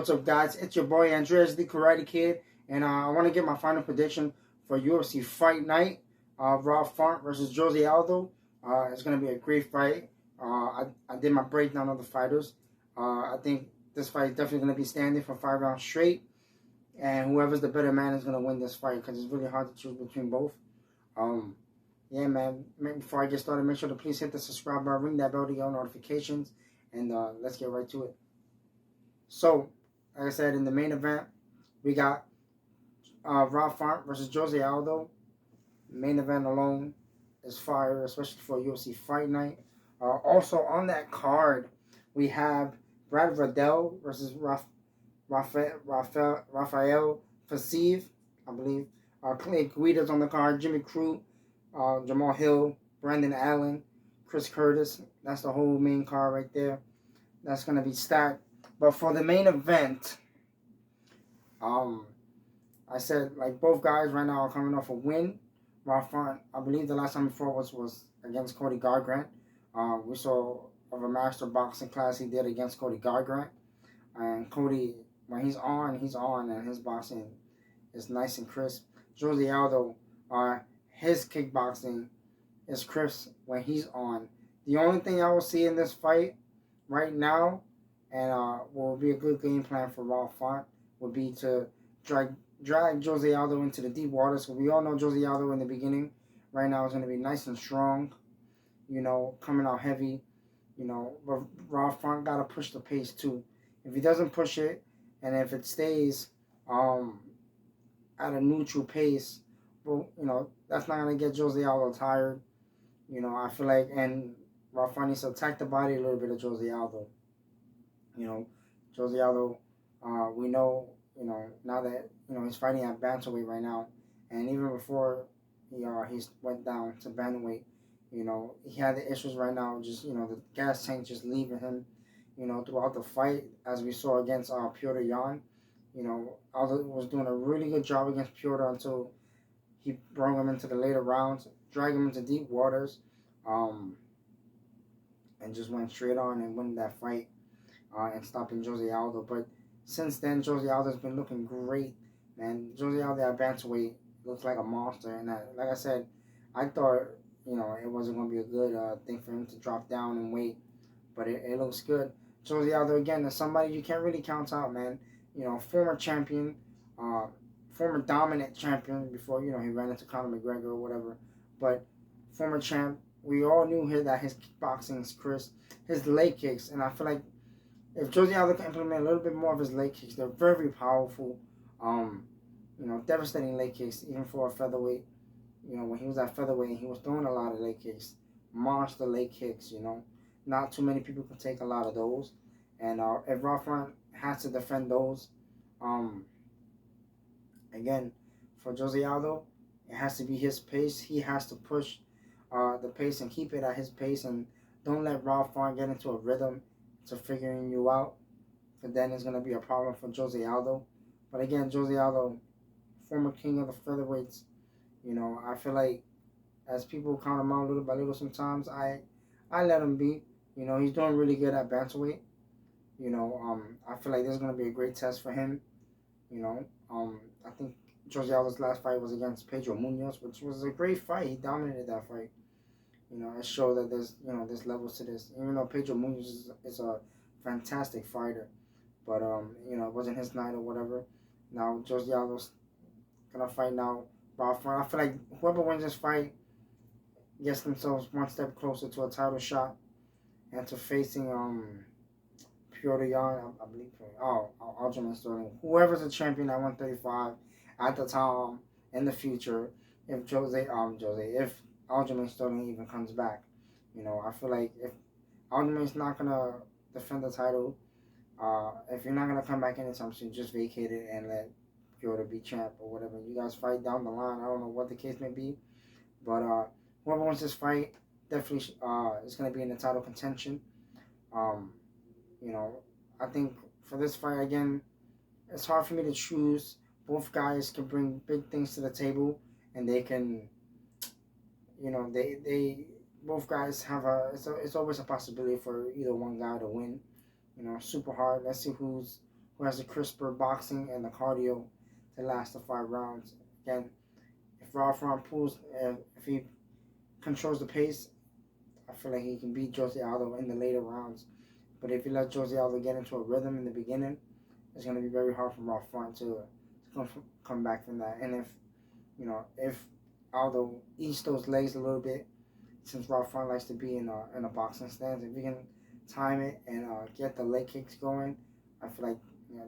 What's up, guys? It's your boy Andreas the Karate Kid, and I want to get my final prediction for UFC Fight Night. Rob Font versus Jose Aldo. It's going to be a great fight. I did my breakdown of the fighters. I think this fight is definitely going to be standing for 5 rounds straight, and whoever's the better man is going to win this fight because it's really hard to choose between both. Yeah, man. Before I get started, make sure to please hit the subscribe button, ring that bell to get all notifications, and let's get right to it. So, like I said, in the main event, we got Rob Font versus Jose Aldo. Main event alone is fire, especially for UFC Fight Night. Also on that card, we have Brad Riddell versus Rafael Fasiv, I believe. Clay Guida's on the card. Jimmy Crute, Jamal Hill, Brandon Allen, Chris Curtis. That's the whole main card right there. That's going to be stacked. But for the main event, I said, like, both guys right now are coming off a win. Rob Font, I believe the last time he fought was against Cody Garbrandt. We saw of a master boxing class he did against Cody Garbrandt. And Cody, when he's on, and his boxing is nice and crisp. Jose Aldo, his kickboxing is crisp when he's on. The only thing I will see in this fight right now, and will be a good game plan for Rob Font, would be to drag Jose Aldo into the deep waters. So we all know Jose Aldo in the beginning. Right now is going to be nice and strong, coming out heavy, But Rob Font got to push the pace too. If he doesn't push it, and if it stays at a neutral pace, well, that's not going to get Jose Aldo tired. I feel like, and Rob Font needs to attack the body a little bit of Jose Aldo. Jose Aldo, we know, now that, he's fighting at bantamweight right now, and even before he went down to bantamweight, he had the issues right now, just, the gas tank just leaving him, throughout the fight, as we saw against Piotr Jan. Aldo was doing a really good job against Piotr until he brought him into the later rounds, dragged him into deep waters, and just went straight on and won that fight. And stopping Jose Aldo. But since then, Jose Aldo's been looking great, man. Jose Aldo at bantamweight looks like a monster. And like I said, I thought, it wasn't going to be a good thing for him to drop down and weight. But it looks good. Jose Aldo, again, is somebody you can't really count out, man. Former champion, former dominant champion before, he ran into Conor McGregor or whatever. But former champ, we all knew here that his kickboxing is crisp. His leg kicks, and I feel like if Jose Aldo can implement a little bit more of his leg kicks, they're very powerful. Devastating leg kicks, even for a featherweight. When he was at featherweight, he was throwing a lot of leg kicks. Monster leg kicks, Not too many people can take a lot of those. And if Rob Font has to defend those, again, for Jose Aldo, it has to be his pace. He has to push the pace and keep it at his pace. And don't let Rob Font get into a rhythm to figuring you out, for then it's going to be a problem for Jose Aldo. But again, Jose Aldo, former king of the featherweights, I feel like as people count him out little by little sometimes, I let him be. He's doing really good at bantamweight. I feel like this is going to be a great test for him. I think Jose Aldo's last fight was against Pedro Munoz, which was a great fight. He dominated that fight. It showed that there's levels to this. Even though Pedro Munoz is a fantastic fighter, but it wasn't his night or whatever. Now Jose Aldo's gonna fight now Rob Font. I feel like whoever wins this fight gets themselves one step closer to a title shot and to facing Piotr Jan, I believe. Aljamain Sterling. Whoever's a champion at 135 at the time in the future. If if Aljamain Sterling even comes back, I feel like if Aljamain's not gonna defend the title, if you're not gonna come back anytime soon, just vacate it and let Piotr be champ or whatever. You guys fight down the line. I don't know what the case may be, but whoever wins this fight definitely is gonna be in the title contention. I think for this fight again, it's hard for me to choose. Both guys can bring big things to the table, and they can. They both guys have it's always a possibility for either one guy to win. Super hard. Let's see who's who has the crisper boxing and the cardio to last the 5 rounds. Again, if Rafael pulls, if he controls the pace, I feel like he can beat Jose Aldo in the later rounds. But if you let Jose Aldo get into a rhythm in the beginning, it's going to be very hard for Rafael to come back from that. And if Aldo eats those legs a little bit, since Rafael likes to be in a boxing stance, if you can time it and get the leg kicks going, I feel like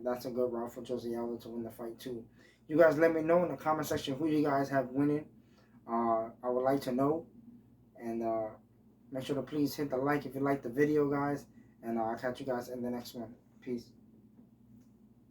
that's a good route for Jose Aldo to win the fight too. You guys let me know in the comment section who you guys have winning. I would like to know. And make sure to please hit the like if you like the video, guys. And I'll catch you guys in the next one. Peace.